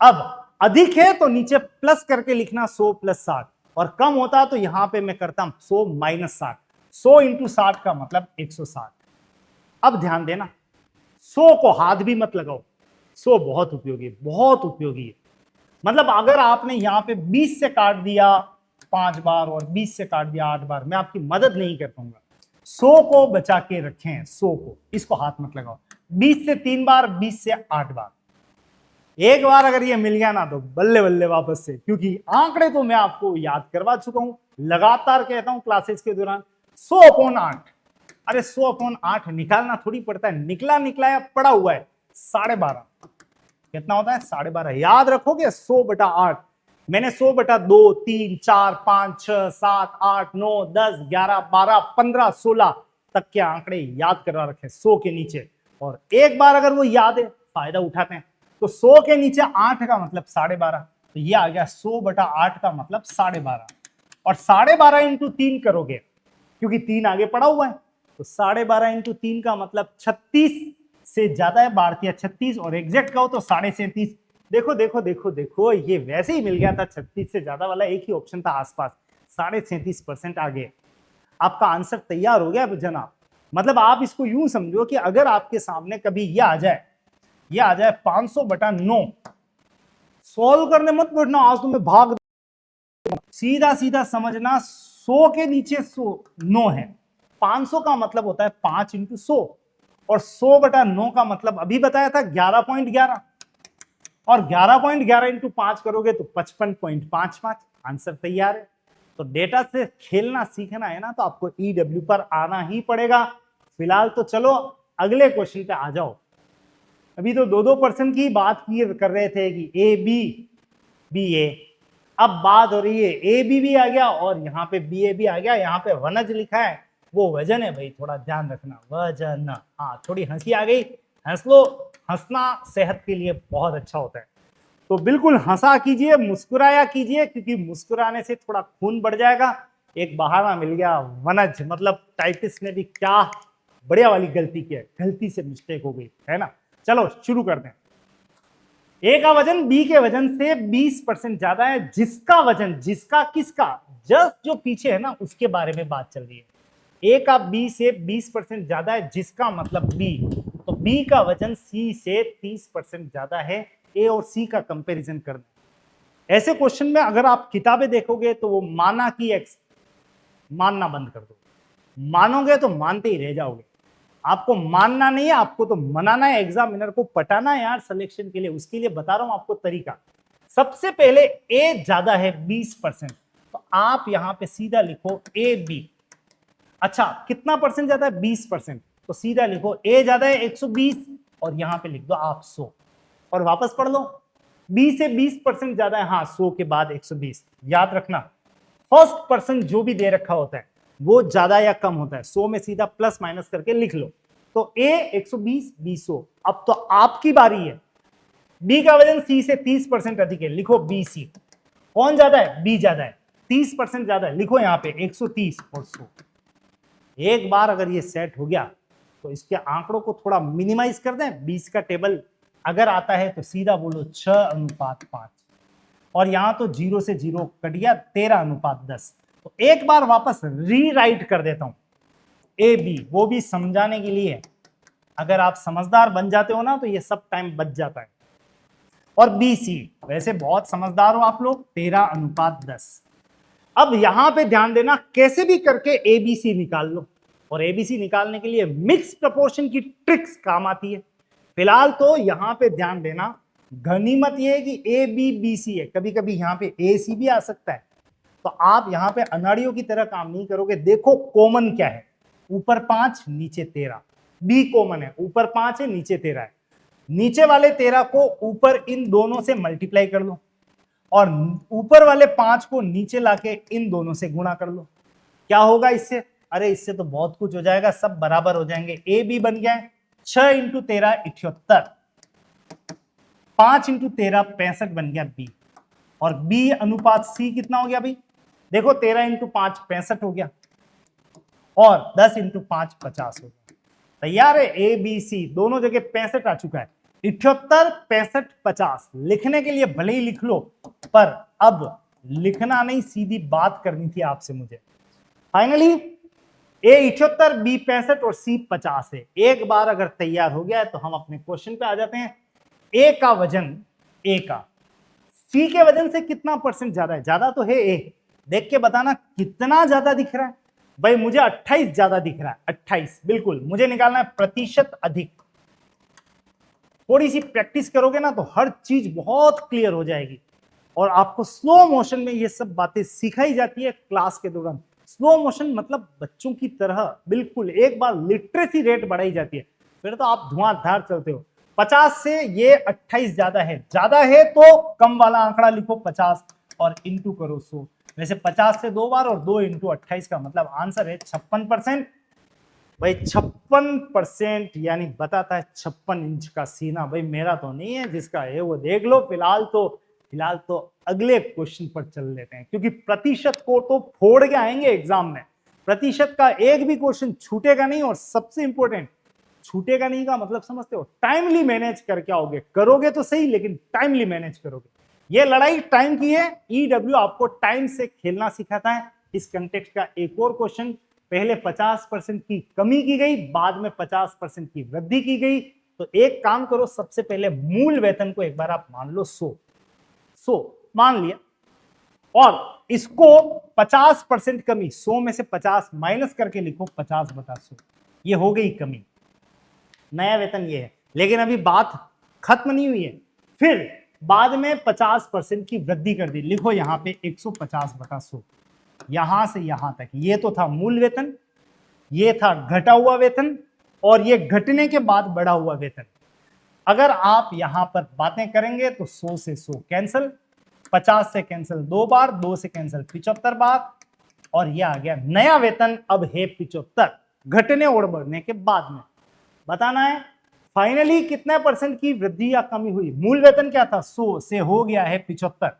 अब अधिक है तो नीचे प्लस करके लिखना 100 प्लस 60, और कम होता तो यहां पे मैं करता हूं 100 माइनस 60, 100 इंटू 60 का मतलब 160। अब ध्यान देना, 100 को हाथ भी मत लगाओ, 100 बहुत उपयोगी, बहुत उपयोगी है। मतलब अगर आपने यहां पे 20 से काट दिया 5 बार और 20 से काट दिया 8 बार, मैं आपकी मदद नहीं कर पाऊंगा। 100 को बचा के रखें, 100 को, इसको हाथ मत लगाओ। 20 से 3 बार, 20 से 8 बार, एक बार अगर ये मिल गया ना तो बल्ले बल्ले वापस से, क्योंकि आंकड़े तो मैं आपको याद करवा चुका हूं, लगातार कहता हूं क्लासेस के दौरान। 100/8, अरे 100/8 निकालना थोड़ी पड़ता है, निकला निकला है, पड़ा हुआ है 12.5। कितना होता है 12.5, याद रखोगे 100/8। मैंने 100/2 3 4 5 6 7 8 9 10 11 12 15 16 तक के आंकड़े याद करा रखे 100 के नीचे, और एक बार अगर वो याद है फायदा उठाते हैं। तो 100 के नीचे 8 का मतलब 12.5, तो ये आ गया 100/8 का मतलब 12.5, और 12.5 इंटू 3 करोगे क्योंकि 3 आगे पड़ा हुआ है, तो 12.5 इंटू 3 का मतलब 36 से ज्यादा है, भारतीय 36, और एग्जैक्ट कहो तो 37.5। देखो देखो देखो देखो, ये वैसे ही मिल गया था 36 से ज्यादा वाला, एक ही ऑप्शन था आसपास, 37.5% आगे। आपका आंसर तैयार हो गया जनाब। मतलब आप इसको यूं समझो कि अगर आपके सामने कभी ये आ जाए, ये आ जाए 500/9, सॉल्व करने मत बैठना, आज तो मैं भाग, सीधा सीधा समझना 100 के नीचे 100 9 है, 500 का मतलब होता है 5 इंटू 100, और 100/9 का मतलब अभी बताया था 11.11, और 11.11 इंटू 5 करोगे तो 55.55, आंसर तैयार है। तो डेटा से खेलना सीखना है ना, तो आपको ईडब्ल्यू पर आना ही पड़ेगा। फिलहाल तो चलो अगले क्वेश्चन पे आ जाओ। अभी तो 2-2% की बात कर रहे थे कि ए बी, बी ए, अब बात हो रही है ए बी भी आ गया और यहाँ पे बी ए भी आ गया, यहाँ पे वनज लिखा है वो वजन है भाई, थोड़ा ध्यान रखना, वजन। हाँ थोड़ी हंसी आ गई, हंस लो, हंसना सेहत के लिए बहुत अच्छा होता है। तो बिल्कुल हंसा कीजिए, मुस्कुराया कीजिए, क्योंकि मुस्कुराने से थोड़ा खून बढ़ जाएगा। एक बहाना मिल गया, वनज, मतलब टाइपिस्ट ने भी क्या बढ़िया वाली गलती की है, गलती से मिस्टेक हो गई है ना। चलो शुरू करते हैं। ए का वजन बी के वजन से 20% ज्यादा है, जिसका वजन, जिसका किसका, जस्ट जो पीछे है ना उसके बारे में बात चल रही है। ए का बी से 20% ज्यादा है, जिसका मतलब बी, तो बी का वजन सी से 30% ज्यादा है। ए और सी का कंपैरिजन करना। ऐसे क्वेश्चन में अगर आप किताबें देखोगे तो वो माना कि एक्स, मानना बंद कर दो, मानोगे तो मानते ही रह जाओगे। आपको मानना नहीं है, आपको तो मनाना है, एग्जामिनर को पटाना है यार सिलेक्शन के लिए, उसके लिए बता रहा हूं आपको तरीका। सबसे पहले ए ज्यादा है 20%, तो आप यहां पे सीधा लिखो ए बी। अच्छा कितना परसेंट ज्यादा है, 20%, तो सीधा लिखो ए ज्यादा है 120 और यहां पे लिख दो आप 100 और वापस पढ़ लो। बी से 20% ज्यादा है, हाँ 100 के बाद 120। याद रखना फर्स्ट पर्सन जो भी दे रखा होता है वो ज्यादा या कम होता है, 100 में सीधा प्लस माइनस करके लिख लो। तो ए 120 बी 100। अब तो आपकी बारी है। बी का वजन सी से 30% अधिक है, लिखो बी सी। कौन ज्यादा है, बी ज्यादा है, 30% ज्यादा है, लिखो यहाँ पे 130 और 100। एक बार अगर ये सेट हो गया तो इसके आंकड़ों को थोड़ा मिनिमाइज कर दें। 20 का टेबल अगर आता है तो सीधा बोलो 6:5, और यहां तो 0 से 0 कट गया, 13:10। तो एक बार वापस रीराइट कर देता हूं ए बी, वो भी समझाने के लिए। अगर आप समझदार बन जाते हो ना तो ये सब टाइम बच जाता है। और बी सी, वैसे बहुत समझदार हो आप लोग, 13:10। अब यहां पे ध्यान देना, कैसे भी करके एबीसी निकाल लो, और एबीसी निकालने के लिए मिक्स प्रपोर्शन की ट्रिक्स काम आती है। फिलहाल तो यहां पे ध्यान देना, गनीमत ये है कि ए बी बी सी है, कभी कभी यहां पे ए सी भी आ सकता है, तो आप यहां पे अनाड़ियों की तरह काम नहीं करोगे। देखो कॉमन क्या है, ऊपर 5 नीचे 13, बी कॉमन है, ऊपर 5 है नीचे 13 है, नीचे वाले 13 को ऊपर इन दोनों से मल्टीप्लाई कर लो और ऊपर वाले 5 को नीचे लाके इन दोनों से गुणा कर लो। क्या होगा इससे, अरे इससे तो बहुत कुछ हो जाएगा, सब बराबर हो जाएंगे। ए बी बन गया है 6 × 13 78, 5 × 13 65 बन गया बी। और बी अनुपात सी कितना हो गया भाई, देखो 13 × 5 65 हो गया और 10 × 5 50 हो गया। तैयार है, ए बी सी दोनों जगह 65 आ चुका है। 78 65 50 लिखने के लिए भले ही लिख लो, पर अब लिखना नहीं, सीधी बात करनी थी आपसे मुझे। फाइनली ए 78 बी 65 और सी 50 है। एक बार अगर तैयार हो गया है तो हम अपने क्वेश्चन पे आ जाते हैं। ए का वजन, ए का सी के वजन से कितना परसेंट ज्यादा है, ज्यादा तो है ए, देख के बताना कितना ज्यादा दिख रहा है। भाई मुझे 28 ज्यादा दिख रहा है, 28 बिल्कुल, मुझे निकालना है प्रतिशत अधिक। थोड़ी सी प्रैक्टिस करोगे ना तो हर चीज बहुत क्लियर हो जाएगी, और आपको स्लो मोशन में ये सब बातें सिखाई जाती है क्लास के दौरान। स्लो मोशन मतलब बच्चों की तरह, बिल्कुल एक बार लिटरेसी रेट बढ़ाई जाती है, फिर तो आप धुआंधार चलते हो। 50 से ये 28 ज्यादा है तो कम वाला आंकड़ा लिखो 50 और इंटू करो 100। वैसे 50 से 2 बार और 2 × 28 का मतलब आंसर है 56%। भाई 56% यानी बताता है 56 इंच का सीना। भाई मेरा तो नहीं है, जिसका है वो देख लो। फिलहाल तो अगले क्वेश्चन पर चल लेते हैं, क्योंकि प्रतिशत को तो फोड़ के आएंगे एग्जाम में। प्रतिशत का एक भी क्वेश्चन छूटेगा नहीं, और सबसे इंपॉर्टेंट, छूटेगा नहीं का मतलब समझते हो, टाइमली मैनेज करके आओगे, करोगे तो सही लेकिन टाइमली मैनेज करोगे। ये लड़ाई टाइम की है। ईडब्ल्यू आपको टाइम से खेलना सिखाता है। इस कंटेक्स्ट का एक और क्वेश्चन, पहले 50% की कमी की गई, बाद में 50% की वृद्धि की गई। तो एक काम करो, सबसे पहले मूल वेतन को एक बार आप मान लो 100 मान लिया, और इसको 50% कमी, 100 में से 50 माइनस करके लिखो 50/100, ये हो गई कमी। नया वेतन ये है, लेकिन अभी बात खत्म नहीं हुई है। फिर बाद में 50% की वृद्धि कर दी, लिखो यहां पे 150/100। यहां से यहां तक ये तो था मूल वेतन, ये था घटा हुआ वेतन, और ये घटने के बाद बढ़ा हुआ वेतन। अगर आप यहां पर बातें करेंगे तो 100 से 100 कैंसल, 50 से कैंसिल 2 बार, 2 से कैंसिल 75 बार, और ये आ गया नया वेतन अब है 75 घटने और बढ़ने के बाद में। बताना है फाइनली कितने परसेंट की वृद्धि या कमी हुई। मूल वेतन क्या था 100 से हो गया है 75,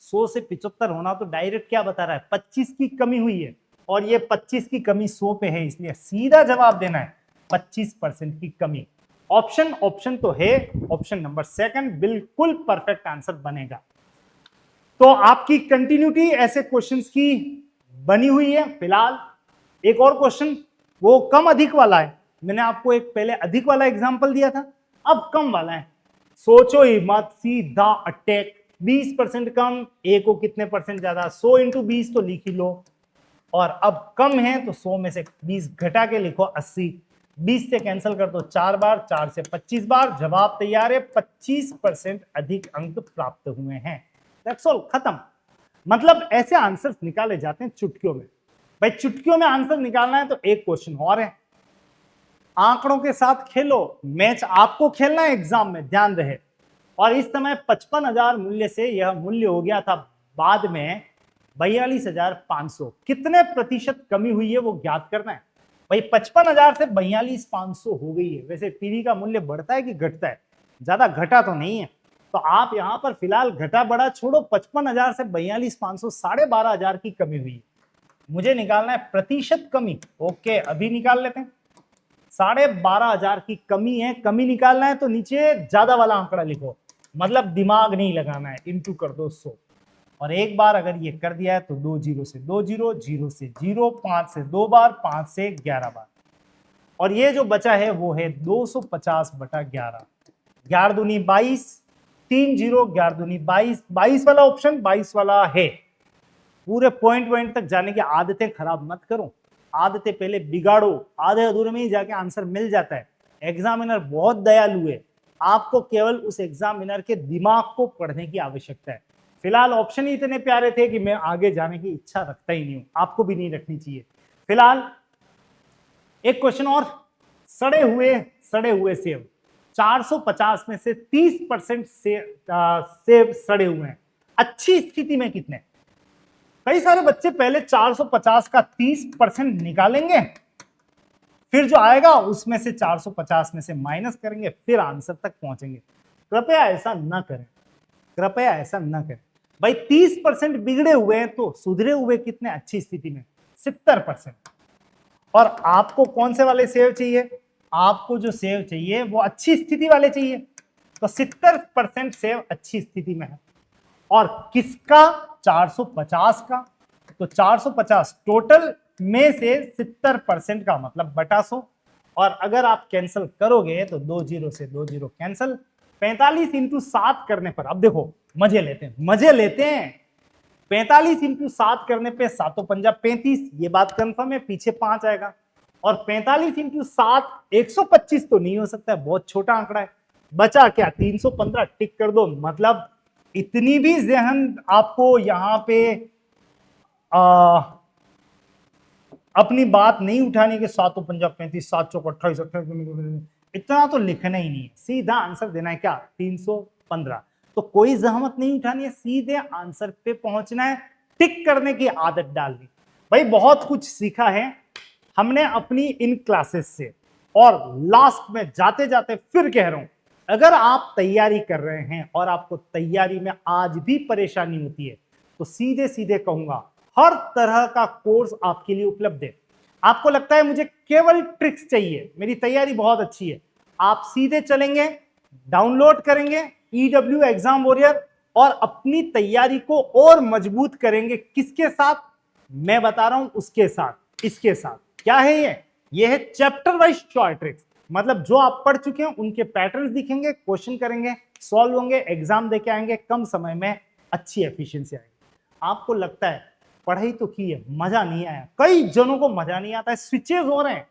100 से 75 होना तो डायरेक्ट क्या बता रहा है 25 की कमी हुई है, और ये 25 की कमी 100 पे है, इसलिए सीधा जवाब देना है 25% की कमी। ऑप्शन तो है, ऑप्शन नंबर सेकंड बिल्कुल परफेक्ट आंसर बनेगा। तो आपकी कंटिन्यूटी ऐसे क्वेश्चंस की बनी हुई है। फिलहाल एक और क्वेश्चन वो कम अधिक वाला है, मैंने आपको एक पहले अधिक वाला एग्जांपल दिया था, अब कम वाला है। सोचो ही मत, सीधा अटैक। 20% कम, ए को कितने परसेंट ज्यादा, 100 इंटू 20 तो लिख ही लो, और अब कम है तो 100 में से 20 घटा के लिखो 80, 20 से कैंसिल कर दो 4 बार, 4 से 25 बार, जवाब तैयार है, 25% अधिक अंक प्राप्त हुए हैं। दैट्स ऑल, खत्म। मतलब ऐसे आंसर्स निकाले जाते हैं चुटकियों में। भाई चुटकियों में आंसर निकालना है तो एक क्वेश्चन और है, आंकड़ों के साथ खेलो, मैच आपको खेलना है एग्जाम में, ध्यान रहे। और इस समय 55,000 मूल्य से यह मूल्य हो गया था बाद में 42,500, कितने प्रतिशत कमी हुई है वो ज्ञात करना है। भाई 55,000 से 42,500 हो गई है। वैसे पीवी का मूल्य बढ़ता है कि घटता है, ज्यादा घटा तो नहीं है, तो आप यहां पर फिलहाल घटा बढ़ा छोड़ो, 55,000 से 42,500, 12,500 की कमी हुई है। मुझे निकालना है प्रतिशत कमी। ओके, अभी निकाल लेते हैं। 12,500 की कमी है, कमी निकालना है तो नीचे ज्यादा वाला आंकड़ा लिखो, मतलब दिमाग नहीं लगाना है, इंटू कर दो 100, और एक बार अगर ये कर दिया है तो 2 जीरो से 2 जीरो, 0 से 0, 5 से 2 बार, 5 से 11 बार, और ये जो बचा है वो है 250/11, 11 दूनी 22, 3 जीरो, 11 दूनी 22, 22 वाला ऑप्शन 22 वाला है। पूरे पॉइंट तक जाने की आदतें खराब मत करो, आदतें पहले बिगाड़ो, आधे अधूरे में ही जाके आंसर मिल जाता है। एग्जामिनर बहुत दयालु है, आपको केवल उस एग्जामिनर के दिमाग को पढ़ने की आवश्यकता है। फिलहाल ऑप्शन ही इतने प्यारे थे कि मैं आगे जाने की इच्छा रखता ही नहीं हूं, आपको भी नहीं रखनी चाहिए। फिलहाल एक क्वेश्चन और, सड़े हुए सेब, 450 में से 30% सेब सड़े हुए हैं, अच्छी स्थिति में कितने। कई सारे बच्चे पहले 450 का 30% निकालेंगे, फिर जो आएगा उसमें से 450 में से माइनस करेंगे, फिर आंसर तक पहुंचेंगे। कृपया ऐसा न करें, कृपया ऐसा न करें। भाई 30% बिगड़े हुए हैं तो सुधरे हुए कितने अच्छी स्थिति में, 70%। और आपको कौन से वाले सेव चाहिए, आपको जो सेव चाहिए वो अच्छी स्थिति वाले चाहिए, तो 70% सेव अच्छी स्थिति में है। और किसका, 450 का, तो 450 टोटल में से 70% का मतलब बटा 100, और अगर आप कैंसिल करोगे तो 2 जीरो से 2 जीरो कैंसिल, 45 इंटू 7 करने पर, अब देखो मजे लेते हैं 45 इंटू 7 करने पे 7 पंजा 35, ये बात कंफर्म है, पीछे 5 आएगा। और 45 इंटू 7 125 तो नहीं हो सकता है, बहुत छोटा आंकड़ा है। बचा क्या, 315, टिक कर दो। मतलब इतनी भी जहन आपको यहां पे अपनी बात नहीं उठाने के, 7 पंजा 35, 7 चौक 28, 28, इतना तो लिखना ही नहीं है, सीधा आंसर देना है क्या, 315। तो कोई जहमत नहीं उठानी है, सीधे आंसर पे पहुंचना है, टिक करने की आदत डालनी। भाई बहुत कुछ सीखा है हमने अपनी इन क्लासेस से, और लास्ट में जाते जाते फिर कह रहा हूं, अगर आप तैयारी कर रहे हैं और आपको तैयारी में आज भी परेशानी होती है, तो सीधे सीधे कहूंगा हर तरह का कोर्स आपके लिए उपलब्ध है। आपको लगता है मुझे केवल ट्रिक्स चाहिए, मेरी तैयारी बहुत अच्छी है, आप सीधे चलेंगे, डाउनलोड करेंगे EW एग्जाम वॉरियर, और अपनी तैयारी को और मजबूत करेंगे। किसके साथ, मैं बता रहा हूं उसके साथ, इसके साथ। क्या है ये है चैप्टर वाइज शॉर्ट ट्रिक्स, मतलब जो आप पढ़ चुके हैं उनके पैटर्न्स दिखेंगे, क्वेश्चन करेंगे, सॉल्व होंगे, एग्जाम देके आएंगे, कम समय में अच्छी एफिशिएंसी आएगी। आपको लगता है पढ़ाई तो की है, मजा नहीं आया, कई जनों को मजा नहीं आता है, स्विचेस हो रहे हैं,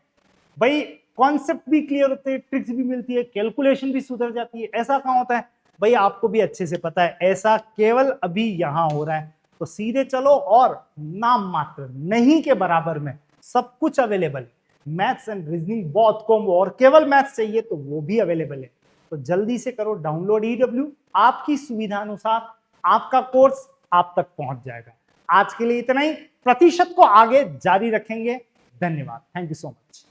भाई कॉन्सेप्ट भी क्लियर होते हैं, ट्रिक्स भी मिलती है, कैलकुलेशन भी सुधर जाती है, ऐसा कहां होता है। भाई आपको भी अच्छे से पता है, ऐसा केवल अभी यहां हो रहा है। तो सीधे चलो, और नाम मात्र नहीं के बराबर में सब कुछ अवेलेबल है, मैथ्स एंड रीजनिंग बहुत कॉम्बो, और केवल मैथ्स चाहिए तो वो भी अवेलेबल है। तो जल्दी से करो डाउनलोड EW, आपकी सुविधा अनुसार आपका कोर्स आप तक पहुंच जाएगा। आज के लिए इतना ही, प्रतिशत को आगे जारी रखेंगे। धन्यवाद, थैंक यू सो मच।